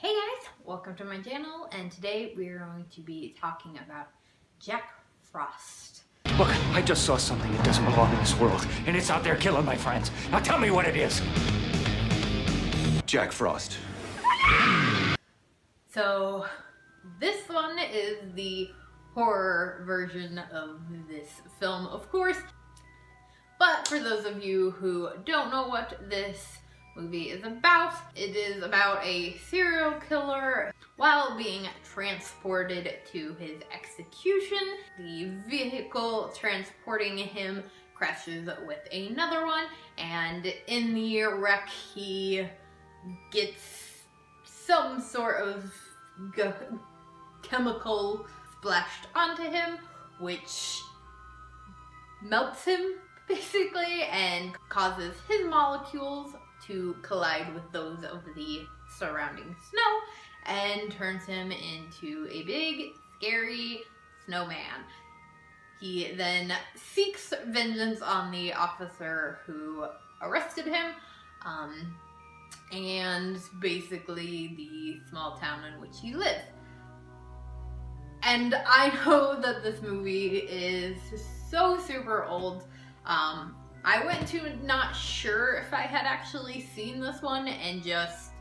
Hey guys, welcome to my channel, and today we're going to be talking about Jack Frost. Look, I just saw something that doesn't belong in this world, and it's out there killing my friends. Now tell me what it is. Jack Frost. So, this one is the horror version of this film, of course. But for those of you who don't know what this movie is about, it is about a serial killer. While being transported to his execution, the vehicle transporting him crashes with another one, and in the wreck he gets some sort of chemical splashed onto him, which melts him basically and causes his molecules to collide with those of the surrounding snow and turns him into a big, scary snowman. He then seeks vengeance on the officer who arrested him, and basically the small town in which he lives. And I know that this movie is so super old. I went to not sure if I had actually seen this one and just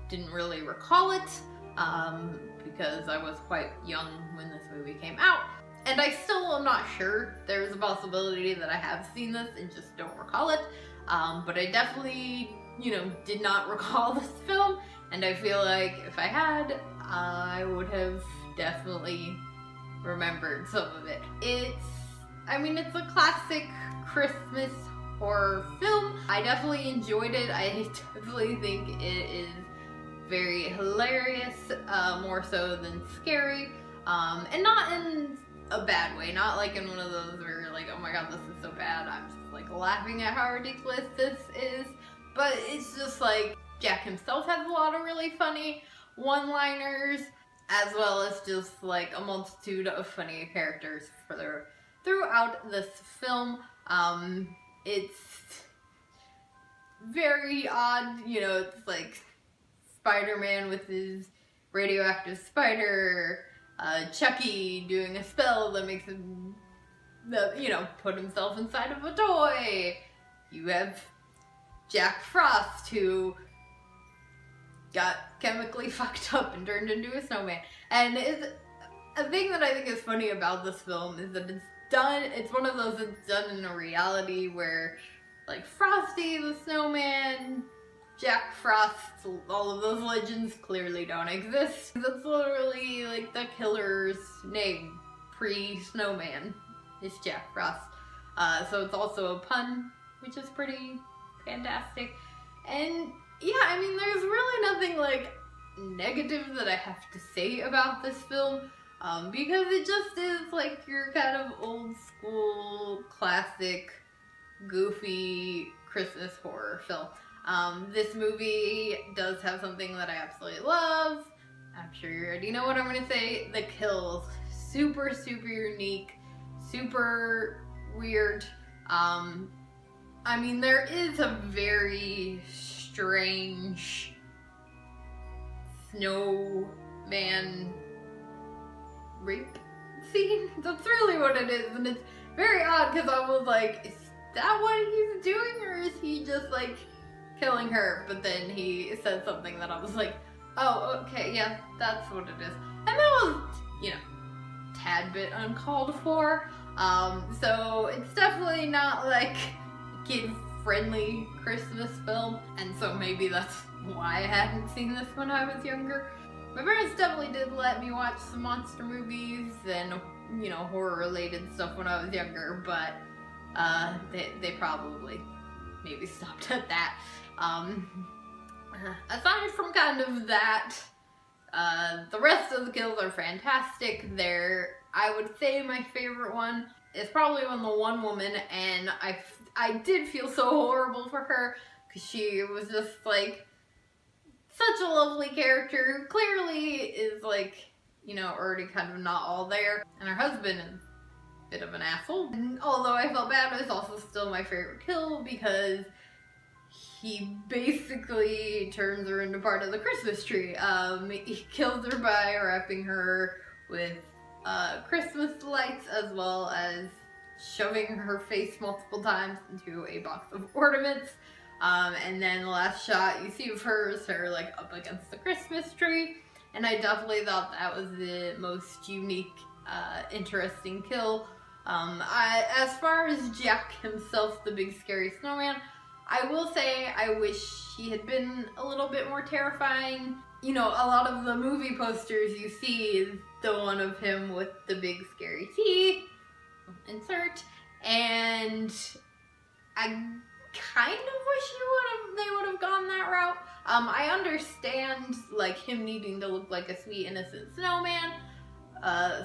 didn't really recall it, because I was quite young when this movie came out. And I still am not sure. There's a possibility that I have seen this and just don't recall it. But I definitely, did not recall this film. And I feel like if I had, I would have definitely remembered some of it. It's a classic Christmas horror film. I definitely enjoyed it. I definitely think it is very hilarious, more so than scary, and not in a bad way, not like in one of those where you're like, oh my god, this is so bad, I'm just like laughing at how ridiculous this is, but it's just like Jack himself has a lot of really funny one-liners, as well as just like a multitude of funny characters throughout this film. It's very odd, it's like Spider-Man with his radioactive spider, Chucky doing a spell that makes him, put himself inside of a toy. You have Jack Frost, who got chemically fucked up and turned into a snowman. And a thing that I think is funny about this film is that it's one of those that's done in a reality where, like, Frosty the Snowman, Jack Frost, all of those legends clearly don't exist. That's literally, like, the killer's name, pre-Snowman, is Jack Frost. So it's also a pun, which is pretty fantastic. And, yeah, there's really nothing, like, negative that I have to say about this film. Because it just is like your kind of old school, classic, goofy Christmas horror film. This movie does have something that I absolutely love. I'm sure you already know what I'm gonna say. The kills. Super, super unique. Super weird. There is a very strange snowman rape scene. That's really what it is, and it's very odd because I was like, is that what he's doing, or is he just like killing her? But then he said something that I was like, oh, okay, yeah, that's what it is. And that was, tad bit uncalled for. So it's definitely not like a kid-friendly Christmas film, and so maybe that's why I hadn't seen this when I was younger. My parents definitely did let me watch some monster movies and, horror-related stuff when I was younger, but they probably maybe stopped at that. Aside from kind of that, the rest of the kills are fantastic. I would say my favorite one is probably when the one woman, and I did feel so horrible for her, because she was just like such a lovely character who clearly is like, already kind of not all there. And her husband is a bit of an asshole. And although I felt bad, it was also still my favorite kill because he basically turns her into part of the Christmas tree. He kills her by wrapping her with Christmas lights, as well as shoving her face multiple times into a box of ornaments. And then the last shot you see of her is her like up against the Christmas tree. And I definitely thought that was the most unique, interesting kill. As far as Jack himself, the big scary snowman, I will say I wish he had been a little bit more terrifying. You know, a lot of the movie posters you see is the one of him with the big scary teeth, insert, and I kind of wish they would have gone that route. I understand like him needing to look like a sweet innocent snowman,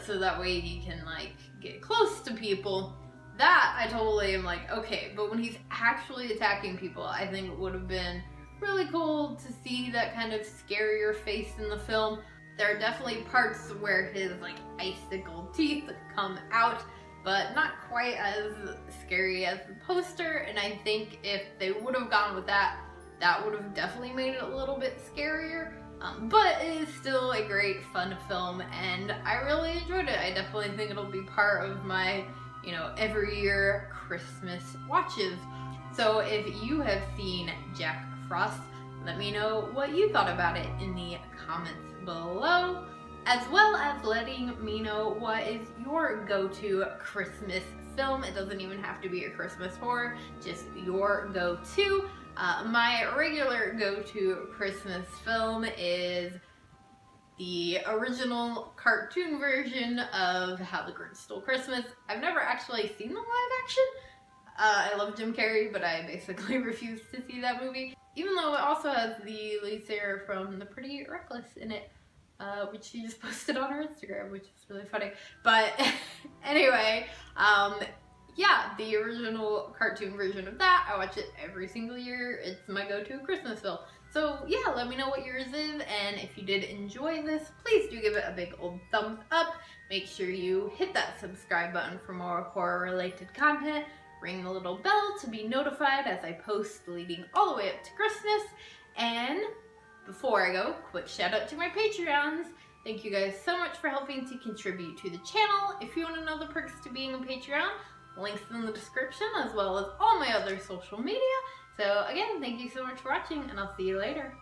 so that way he can like get close to people. That I totally am like, okay, but when he's actually attacking people, I think it would have been really cool to see that kind of scarier face in the film. There are definitely parts where his like icicle teeth come out, but not quite as scary as the poster, and I think if they would have gone with that, that would have definitely made it a little bit scarier. But it is still a great, fun film, and I really enjoyed it. I definitely think it'll be part of my, you know, every year Christmas watches. So if you have seen Jack Frost, let me know what you thought about it in the comments below, as well as letting me know what is your go-to Christmas film. It doesn't even have to be a Christmas horror, just your go-to. My regular go-to Christmas film is the original cartoon version of How the Grinch Stole Christmas. I've never actually seen the live action. I love Jim Carrey, but I basically refuse to see that movie. Even though it also has the lead singer from The Pretty Reckless in it, which she just posted on her Instagram, which is really funny. But anyway, yeah, the original cartoon version of that, I watch it every single year. It's my go-to Christmas film. So yeah, let me know what yours is, and if you did enjoy this, please do give it a big old thumbs up. Make sure you hit that subscribe button for more horror-related content. Ring the little bell to be notified as I post leading all the way up to Christmas. And before I go, quick shout out to my Patreons. Thank you guys so much for helping to contribute to the channel. If you want to know the perks to being a Patreon, links in the description, as well as all my other social media. So again, thank you so much for watching, and I'll see you later.